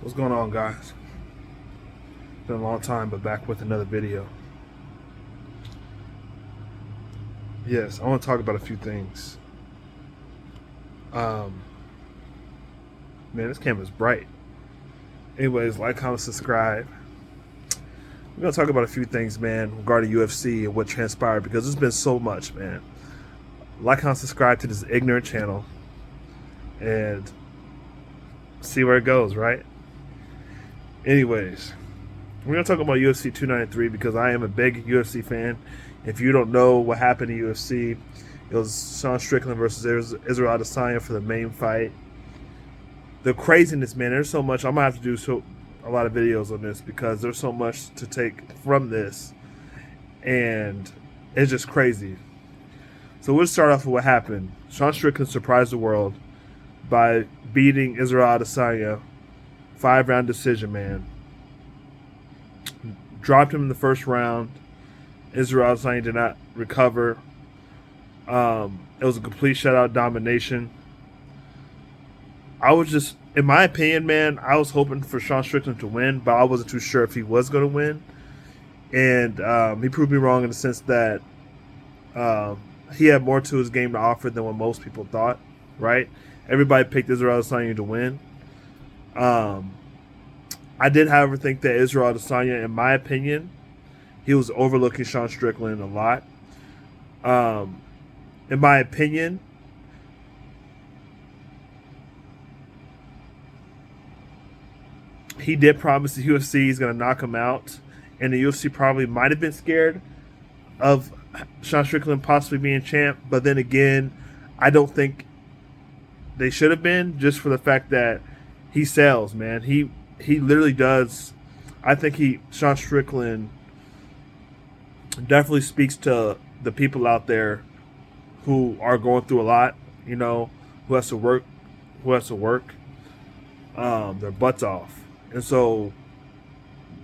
What's going on, guys? Been a long time, but back with another video. Yes, I want to talk about a few things. Um, Man, this camera's bright. Anyways, like, comment, subscribe. We're gonna talk about a few things, man, regarding UFC and what transpired because there's been so much, man. Like, comment, subscribe to this ignorant channel, and see where it goes, right? Anyways, we're going to talk about UFC 293 because I am a big UFC fan. If you don't know what happened in UFC, it was Sean Strickland versus Iserael Adesanya for the main fight. The craziness, man, there's so much. I'm going to have to do a lot of videos on this because there's so much to take from this. And it's just crazy. So we'll start off with what happened. Sean Strickland surprised the world by beating Iserael Adesanya 5-round decision, man. Dropped him in the first round. Iserael Adesanya did not recover. It was a complete shutout domination. I was just, in my opinion, man, I was hoping for Sean Strickland to win, but I wasn't too sure if he was going to win. And he proved me wrong in the sense that he had more to his game to offer than what most people thought, right? Everybody picked Iserael Adesanya to win. I did, however, think that Iserael Adesanya, in my opinion, he was overlooking Sean Strickland a lot. In my opinion, he did promise the UFC he's going to knock him out, and the UFC probably might have been scared of Sean Strickland possibly being champ, but then again, I don't think they should have been, just for the fact that he sells, man. He literally does. I think Sean Strickland definitely speaks to the people out there who are going through a lot, you know, who has to work their butts off. And so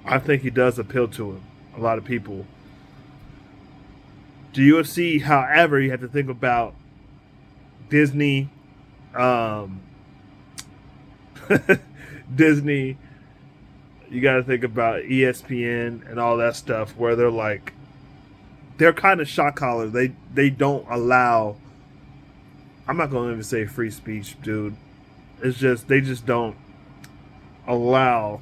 I think he does appeal to a lot of people. The UFC, however, you have to think about Disney, Disney. You got to think about ESPN and all that stuff, where they're kind of shot collar. They don't allow. I'm not going to even say free speech, dude. It's just they just don't allow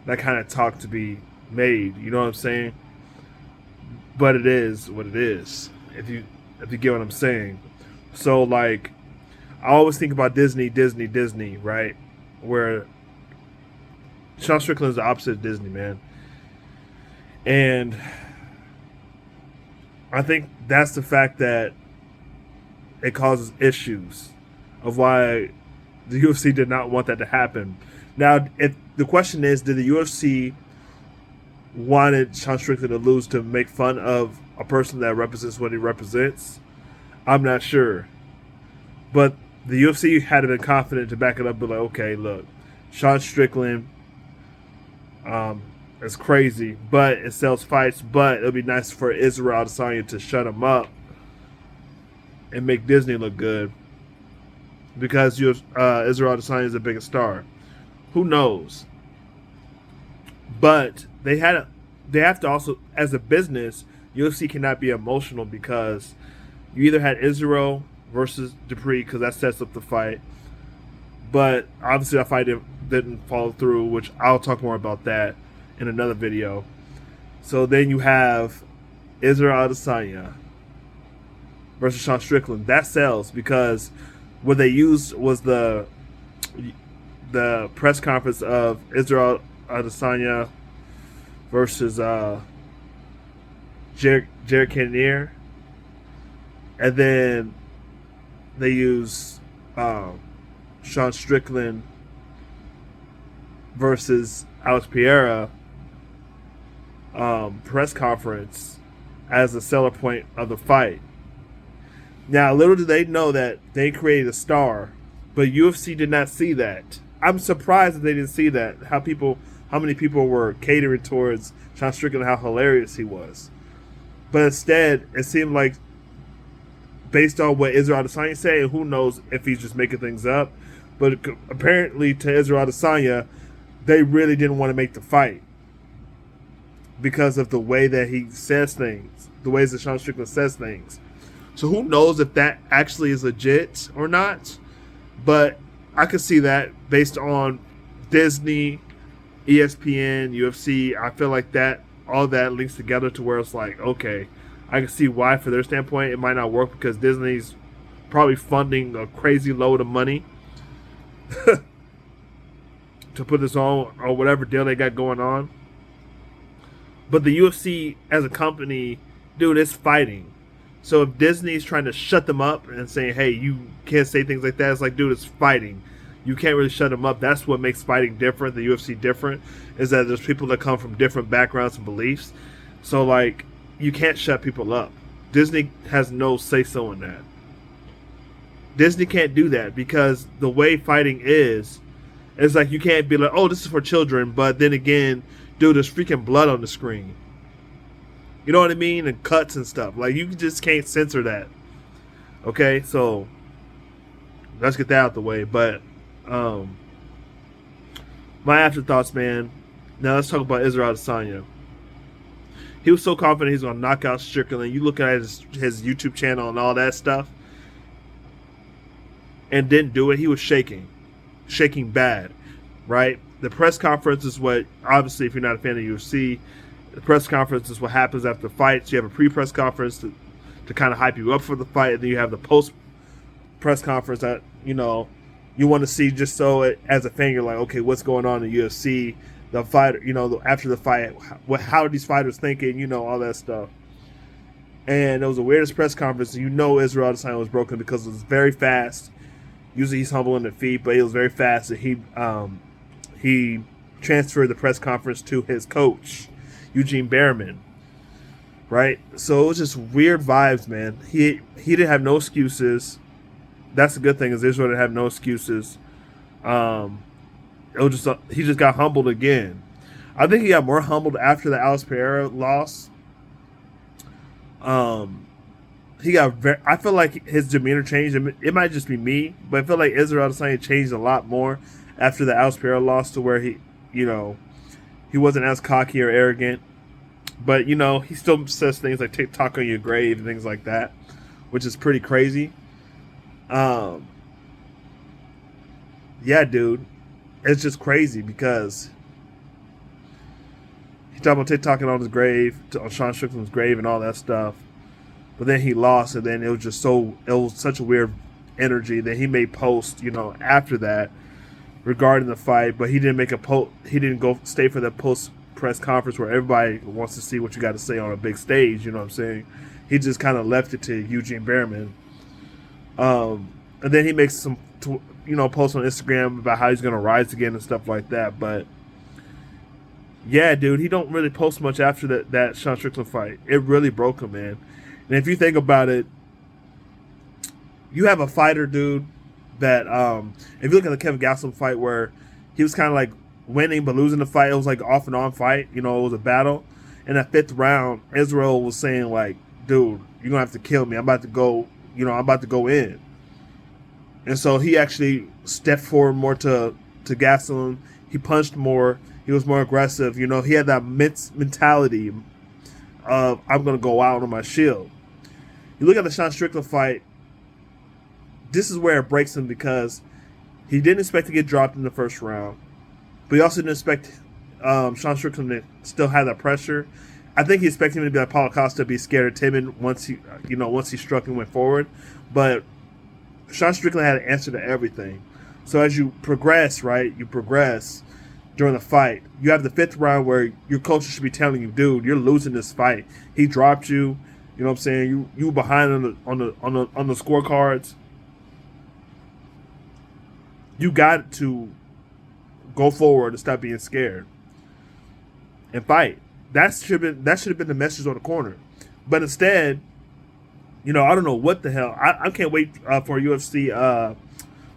that kind of talk to be made. You know what I'm saying? But it is what it is. If you get what I'm saying. So like, I always think about Disney, right? Where Sean Strickland is the opposite of Disney, man. And I think that's the fact that it causes issues of why the UFC did not want that to happen. Now, if the question is, did the UFC wanted Sean Strickland to lose to make fun of a person that represents what he represents? I'm not sure. But the UFC had been confident to back it up, be like, okay, look, Sean Strickland, it's crazy, but it sells fights. But it'll be nice for Iserael Adesanya to shut him up and make Disney look good because Iserael Adesanya is the biggest star. Who knows? But they have to also, as a business, UFC cannot be emotional because you either had Israel versus Dupree because that sets up the fight, but obviously that fight didn't follow through, which I'll talk more about that in another video. So then you have Iserael Adesanya versus Sean Strickland. That sells because what they used was the press conference of Iserael Adesanya versus Jared Cannonier, and then they use Sean Strickland versus Alex Pereira press conference as the seller point of the fight. Now, little did they know that they created a star, but UFC did not see that. I'm surprised that they didn't see that. How many people were catering towards Sean Strickland, how hilarious he was. But instead, it seemed like, based on what Iserael Adesanya said, and who knows if he's just making things up, But apparently, to Israel Adesanya, they really didn't want to make the fight because of the way that he says things, the ways that Sean Strickland says things. So who knows if that actually is legit or not? But I could see that based on Disney, ESPN, UFC. I feel like that all that links together to where it's like, okay, I can see why for their standpoint it might not work because Disney's probably funding a crazy load of money to put this on or whatever deal they got going on. But the UFC as a company, dude, it's fighting. So if Disney's trying to shut them up and saying, hey, you can't say things like that, it's like, dude, it's fighting. You can't really shut them up. That's what makes fighting different, the UFC different, is that there's people that come from different backgrounds and beliefs. So, like, you can't shut people up. Disney has no say-so in that. Disney can't do that because the way fighting is, it's like you can't be like, oh, this is for children, but then again, dude, there's freaking blood on the screen. You know what I mean? And cuts and stuff. Like, you just can't censor that. Okay? So, let's get that out the way. But, my afterthoughts, man. Now, let's talk about Iserael Adesanya. He was so confident he's going to knock out Strickland. You look at his YouTube channel and all that stuff. And didn't do it. He was shaking. Shaking bad. Right? The press conference is what, obviously, if you're not a fan of UFC, the press conference is what happens after fights. You have a pre-press conference to kind of hype you up for the fight, and then you have the post-press conference that, you know, you want to see just so as a fan, you're like, okay, what's going on in UFC? The fighter, you know, after the fight, how are these fighters thinking? You know, all that stuff. And it was the weirdest press conference. You know Iserael Adesanya was broken because it was very fast. Usually he's humble in the feet, but it was very fast. And he transferred the press conference to his coach, Eugene Behrman, right? So it was just weird vibes, man. He didn't have no excuses. That's the good thing is Israel didn't have no excuses. It was just he just got humbled again. I think he got more humbled after the Alex Pereira loss. He got I feel like his demeanor changed. It might just be me, but I feel like Iserael Adesanya changed a lot more after the Alex Pereira loss to where he wasn't as cocky or arrogant. But, you know, he still says things like TikTok on your grave and things like that, which is pretty crazy. Yeah, dude. It's just crazy because he talked about TikToking on his grave, on Sean Strickland's grave and all that stuff. But then he lost, and then it was such a weird energy that he made posts, you know, after that regarding the fight, but he didn't make a post. He didn't go stay for the post press conference where everybody wants to see what you got to say on a big stage. You know what I'm saying? He just kind of left it to Eugene Behrman. And then he makes some, posts on Instagram about how he's gonna rise again and stuff like that. But yeah, dude, he don't really post much after that Sean Strickland fight. It really broke him, man. And if you think about it, you have a fighter, dude, that if you look at the Kevin Gastelum fight where he was kind of like winning but losing the fight, it was like off and on fight, it was a battle. In that fifth round, Israel was saying like, dude, you're gonna have to kill me. I'm about to go in. And so he actually stepped forward more to Gastelum. He punched more. He was more aggressive. He had that mentality of I'm gonna go out on my shield. You look at the Sean Strickland fight. This is where it breaks him because he didn't expect to get dropped in the first round, but he also didn't expect Sean Strickland to still have that pressure. I think he expected him to be like Paulo Costa, be scared or timid once he struck and went forward. But Sean Strickland had an answer to everything. So as you progress, right, during the fight. You have the fifth round where your coach should be telling you, dude, you're losing this fight. He dropped you. You know what I'm saying? You behind on the scorecards. You got to go forward and stop being scared and fight. That should have been the message on the corner. But instead, I don't know what the hell. I can't wait for UFC.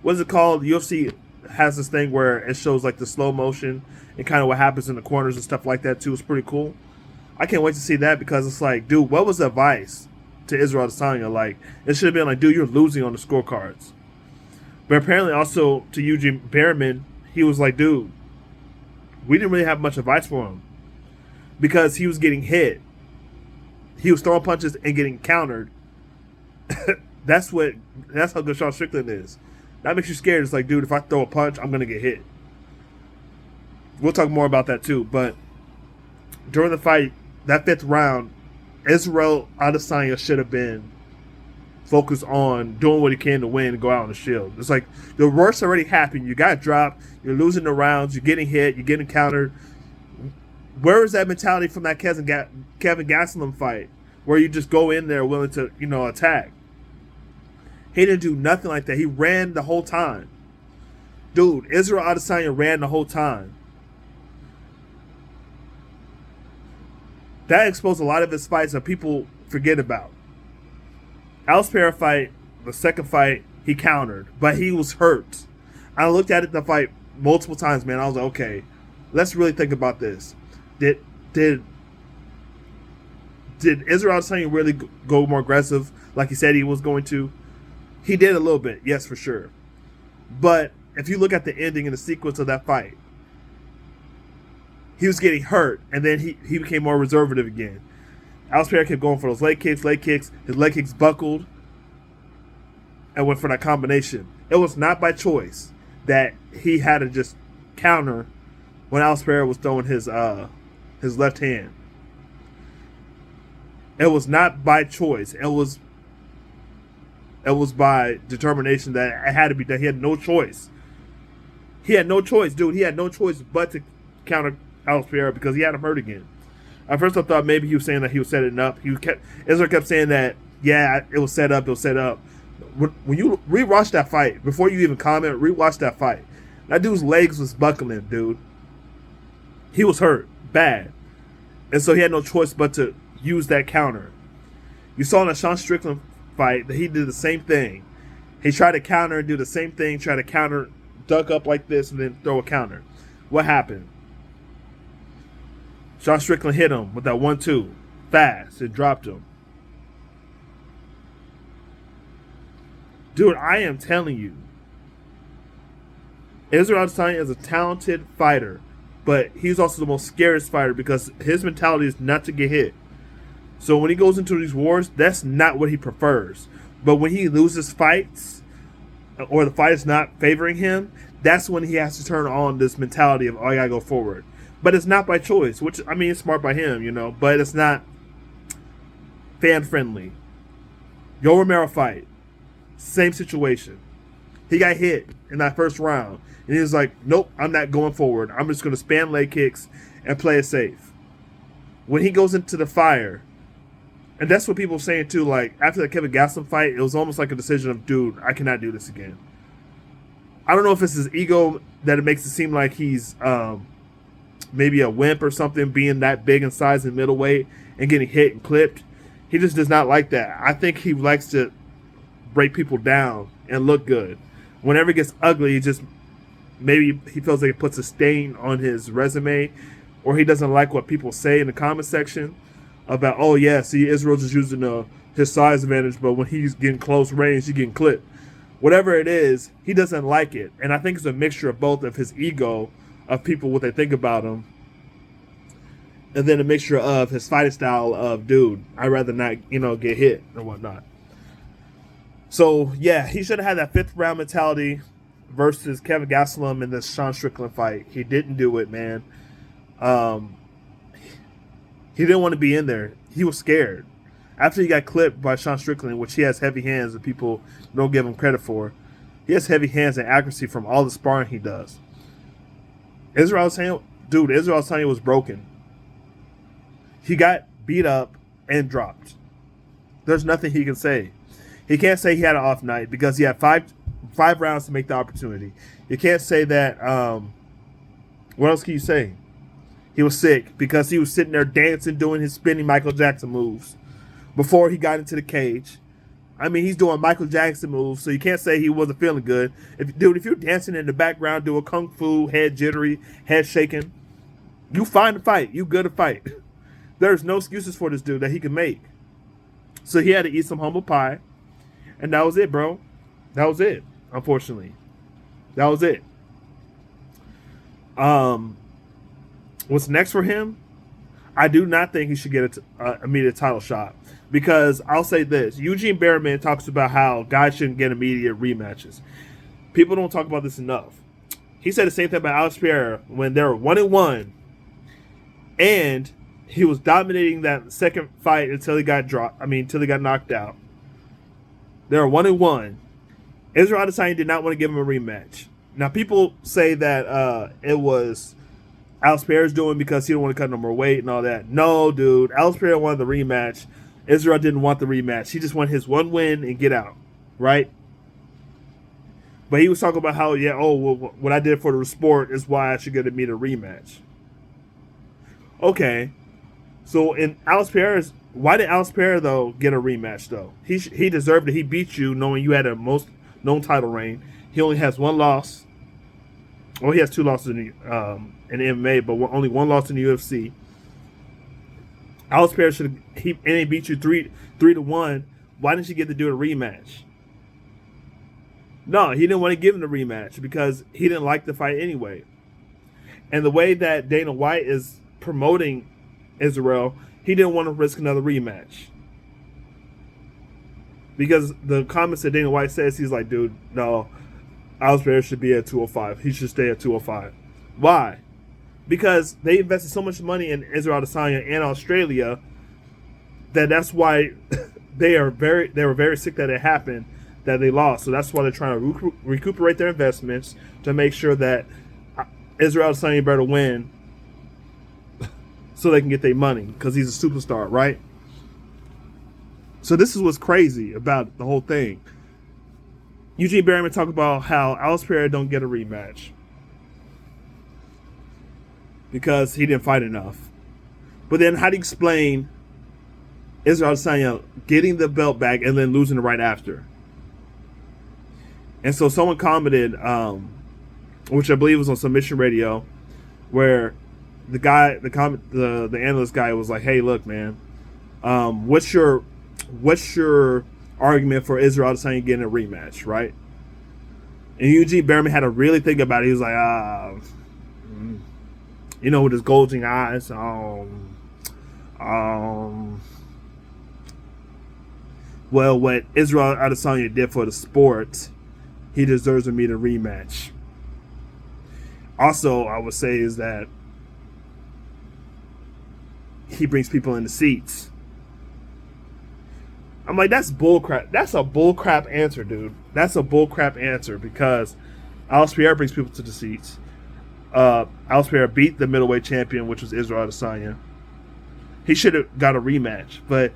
What is it called? UFC has this thing where it shows like the slow motion and kind of what happens in the corners and stuff like that too. It's pretty cool. I can't wait to see that because it's like, dude, what was the advice to Iserael Adesanya? Like, it should have been like, dude, you're losing on the scorecards. But apparently, also to Eugene Behrman, he was like, dude, we didn't really have much advice for him because he was getting hit. He was throwing punches and getting countered. That's how good Sean Strickland is. That makes you scared. It's like, dude, if I throw a punch, I'm gonna get hit. We'll talk more about that too. But during the fight, that 5th round, Iserael Adesanya should have been focused on doing what he can to win and go out on the shield. It's like the worst already happened. You got dropped. You're losing the rounds. You're getting hit. You're getting countered. Where is that mentality from that Kevin Gastelum fight, where you just go in there willing to attack? He didn't do nothing like that. He ran the whole time. Dude, Iserael Adesanya ran the whole time. That exposed a lot of his fights that people forget about. Alistair fight, the second fight, he countered, but he was hurt. I looked at it the fight multiple times, man. I was like, okay, let's really think about this. Did Iserael Adesanya really go more aggressive like he said he was going to? He did a little bit, yes, for sure. But if you look at the ending and the sequence of that fight, he was getting hurt, and then he became more reservative again. Alistair kept going for those leg kicks. His leg kicks buckled and went for that combination. It was not by choice that he had to just counter when Alistair was throwing his left hand. It was not by choice. It was by determination that it had to be done. He had no choice. He had no choice, dude. He had no choice but to counter Alistair because he had him hurt again. At first, I thought maybe he was saying that he was setting up. Israel kept saying that, yeah, it was set up. When you rewatch that fight, before you even comment, rewatch that fight. That dude's legs was buckling, dude. He was hurt bad, and so he had no choice but to use that counter. You saw in the Sean Strickland fight that he did the same thing. He tried to counter and do the same thing. Try to counter, duck up like this, and then throw a counter. What happened? Sean Strickland hit him with that 1-2 fast. It dropped him. Dude, I am telling you, Israel Adesanya is a talented fighter, but he's also the most scariest fighter because his mentality is not to get hit. So when he goes into these wars, that's not what he prefers. But when he loses fights, or the fight is not favoring him, that's when he has to turn on this mentality of, oh, I gotta go forward. But it's not by choice, which, I mean, it's smart by him, but it's not fan-friendly. Yo Romero fight, same situation. He got hit in that first round, and he was like, nope, I'm not going forward. I'm just going to spam leg kicks and play it safe. When he goes into the fire, and that's what people are saying too, like, after the Kevin Gastelum fight, it was almost like a decision of, dude, I cannot do this again. I don't know if it's his ego that it makes it seem like he's maybe a wimp or something, being that big in size and middleweight and getting hit and clipped. He just does not like that. I think he likes to break people down and look good. Whenever it gets ugly, maybe he feels like it puts a stain on his resume, or he doesn't like what people say in the comment section about, oh yeah, see, Israel's just using his size advantage, but when he's getting close range, he's getting clipped. Whatever it is, he doesn't like it. And I think it's a mixture of both of his ego, of people, what they think about him, and then a mixture of his fighting style of, dude, I'd rather not, get hit or whatnot. So, yeah, he should have had that 5th round mentality versus Kevin Gastelum in this Sean Strickland fight. He didn't do it, man. He didn't want to be in there. He was scared. After he got clipped by Sean Strickland, which he has heavy hands that people don't give him credit for, he has heavy hands and accuracy from all the sparring he does. Israel Adesanya was broken. He got beat up and dropped. There's nothing he can say. He can't say he had an off night because he had five rounds to make the opportunity. You can't say that. What else can you say? He was sick because he was sitting there dancing, doing his spinning Michael Jackson moves before he got into the cage. I mean, he's doing Michael Jackson moves, so you can't say he wasn't feeling good. If you're dancing in the background, doing kung fu, head jittery, head shaking, you fine to fight. You good to fight. There's no excuses for this dude that he can make. So he had to eat some humble pie, and that was it, bro. That was it. unfortunately. That was it. What's next for him? I do not think he should get an immediate title shot, because I'll say this: Eugene Berman talks about how guys shouldn't get immediate rematches. People don't talk about this enough. He said the same thing about Alex Pereira when they were 1-1, and he was dominating that second fight until he got dropped. Until he got knocked out. They were 1-1. Israel Adesanya did not want to give him a rematch. Now, people say that it was Alex Pereira's doing because he didn't want to cut no more weight and all that. No, dude. Alex Pereira wanted the rematch. Israel didn't want the rematch. He just wanted his one win and get out, right? But he was talking about how, what I did for the sport is why I should get a rematch. Okay. So in Alex Pereira's, why did Alex Pereira, though, get a rematch, though? He deserved it. He beat you knowing you had a most known title reign. He only has one loss. Well, he has two losses in MMA, but only one loss in the UFC. Alex Pereira he beat you 3-1. Why didn't you get to do a rematch? No, he didn't want to give him the rematch because he didn't like the fight anyway. And the way that Dana White is promoting Iserael, he didn't want to risk another rematch. Because the comments that Dana White says, he's like, dude, no, Alex Pereira should be at 205. He should stay at 205. Why? Because they invested so much money in Israel Adesanya and Australia that's why they were very sick that it happened, that they lost. So that's why they're trying to recuperate their investments to make sure that Israel Adesanya better win so they can get their money because he's a superstar, right? So this is what's crazy about the whole thing. Eugene Berman talked about how Alex Pereira don't get a rematch because he didn't fight enough. But then how do you explain Israel Adesanya getting the belt back and then losing it right after? And so someone commented, which I believe was on Submission Radio, where the analyst guy was like, "Hey, look, man, what's your argument for Israel Adesanya getting a rematch, right?" And Eugene Berman had to really think about it. He was like, with his bulging eyes, well, what Israel Adesanya did for the sport, he deserves a rematch. Also, I would say is that he brings people in the seats. I'm like, that's bullcrap. That's a bullcrap answer, dude. That's a bullcrap answer because Alex Pereira brings people to the seats. Alex Pereira beat the middleweight champion, which was Israel Adesanya. He should have got a rematch, but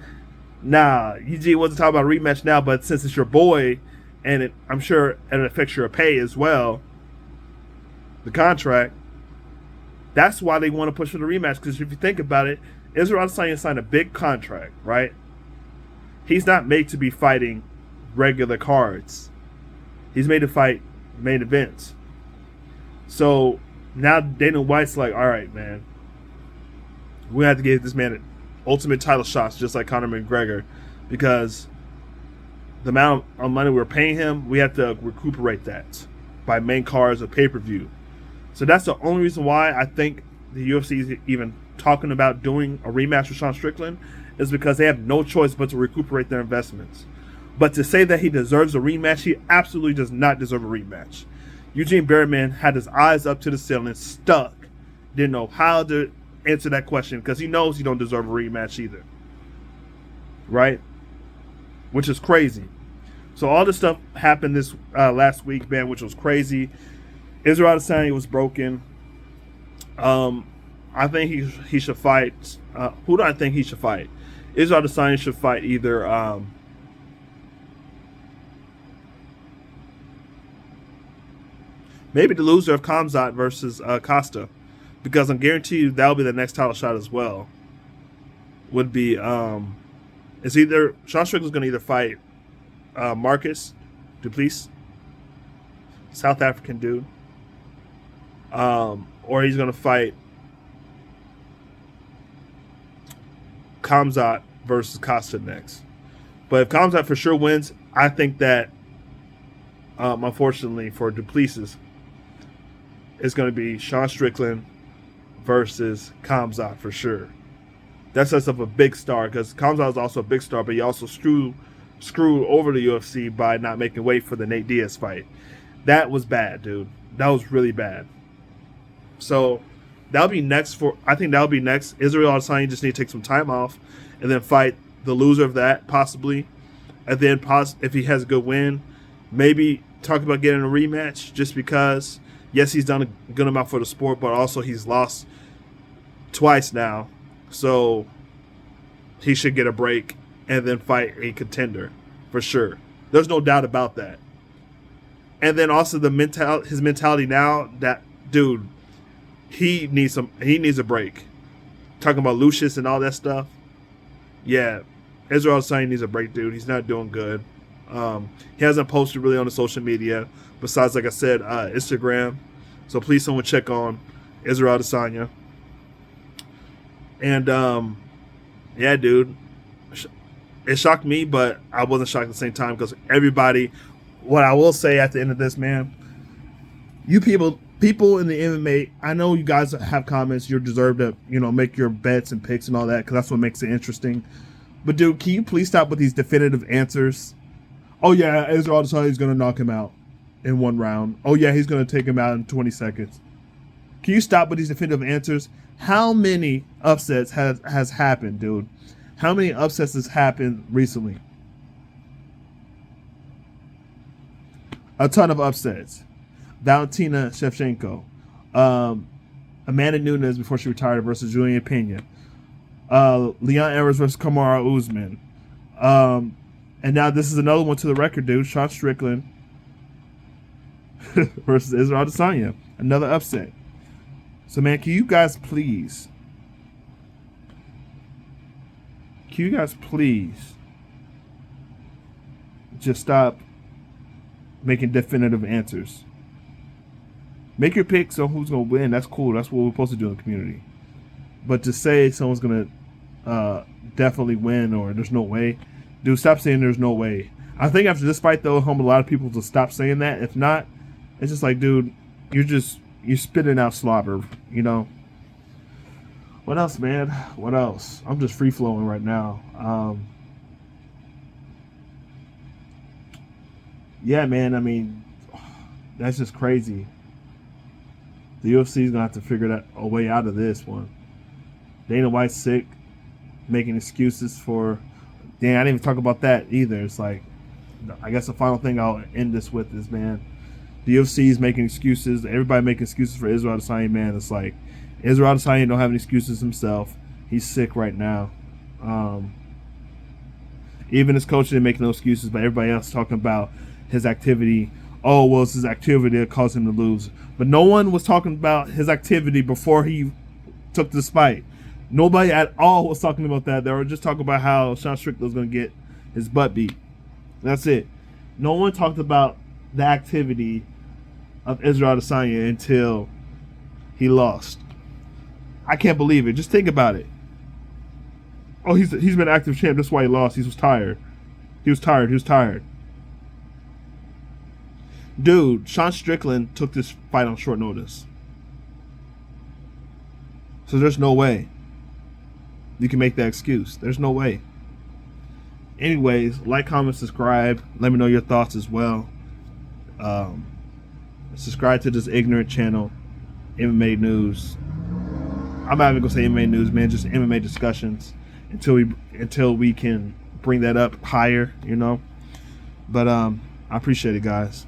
nah, Eugene wasn't talking about a rematch now. But since it's your boy, and I'm sure it affects your pay as well, the contract. That's why they want to push for the rematch. Because if you think about it, Israel Adesanya signed a big contract, right? He's not made to be fighting regular cards. He's made to fight main events. So now Dana White's like, all right, man, we have to give this man ultimate title shots just like Conor McGregor, because the amount of money we're paying him, we have to recuperate that by main cards or pay-per-view. So that's the only reason why I think the UFC is even talking about doing a rematch with Sean Strickland, is because they have no choice but to recuperate their investments. But to say that he deserves a rematch, he absolutely does not deserve a rematch. Eugene Berman had his eyes up to the ceiling, stuck, didn't know how to answer that question because he knows he don't deserve a rematch either. Right? Which is crazy. So all this stuff happened this last week, man, which was crazy. Israel Adesanya was broken. I think he should fight. Who do I think he should fight? Israel Adesanya should fight either maybe the loser of Khamzat versus Costa, because I'm guaranteed you that'll be the next title shot as well. Would be it's either Sean Strickland's going to either fight Marcus Duplessis, South African dude, or he's going to fight Khamzat versus Costa next. But if Khamzat for sure wins, I think that unfortunately for Duplessis, it's going to be Sean Strickland versus Khamzat for sure. That sets up a big star because Khamzat is also a big star, but he also screwed over the UFC by not making weight for the Nate Diaz fight. That was bad, dude. That was really bad. So that'll be next I think that'll be next. Iserael Adesanya just need to take some time off and then fight the loser of that possibly. And then if he has a good win, maybe talk about getting a rematch just because, yes, he's done a good amount for the sport, but also he's lost twice now. So he should get a break and then fight a contender for sure. There's no doubt about that. And then also his mentality now that, dude, he needs a break. Talking about Lucius and all that stuff. Yeah, Israel Adesanya needs a break, dude. He's not doing good. He hasn't posted really on the social media besides, like I said, Instagram. So please someone check on Israel Adesanya. And yeah, dude, it shocked me, but I wasn't shocked at the same time because everybody. What I will say at the end of this, man, you people in the MMA, I know you guys have comments. You deserve to, make your bets and picks and all that because that's what makes it interesting. But dude, can you please stop with these definitive answers? Oh yeah, Israel Adesanya is gonna knock him out in one round. Oh yeah, he's gonna take him out in 20 seconds. Can you stop with these definitive answers? How many upsets has happened, dude? How many upsets has happened recently? A ton of upsets. Valentina Shevchenko, Amanda Nunes before she retired versus Julian Pena, Leon Edwards versus Kamaru Usman, and now this is another one to the record, dude. Sean Strickland versus Israel Adesanya, another upset. So, man, can you guys please just stop making definitive answers? Make your picks on who's going to win. That's cool. That's what we're supposed to do in the community. But to say someone's going to definitely win or there's no way, dude, stop saying there's no way. I think after this fight, though, a lot of people to stop saying that. If not, it's just like, dude, you're spitting out slobber, What else, man? What else? I'm just free-flowing right now. Yeah, man, I mean, that's just crazy. The UFC is going to have to figure a way out of this one. Dana White's sick, making excuses for... Damn, I didn't even talk about that either. It's like, I guess the final thing I'll end this with is, man, the UFC is making excuses. Everybody making excuses for Israel Adesanya, man. It's like, Israel Adesanya don't have any excuses himself. He's sick right now. Even his coach didn't make no excuses, but everybody else talking about his activity. Oh, well, it's his activity that caused him to lose. But no one was talking about his activity before he took this fight. Nobody at all was talking about that. They were just talking about how Sean Strickland was going to get his butt beat. That's it. No one talked about the activity of Israel Adesanya until he lost. I can't believe it. Just think about it. Oh, he's been active champ. That's why he lost. He was tired. He was tired. Dude, Sean Strickland took this fight on short notice. So there's no way you can make that excuse. There's no way. Anyways, like, comment, subscribe. Let me know your thoughts as well. Subscribe to this ignorant channel, MMA News. I'm not even gonna say MMA News, man. Just MMA discussions until we can bring that up higher, But I appreciate it, guys.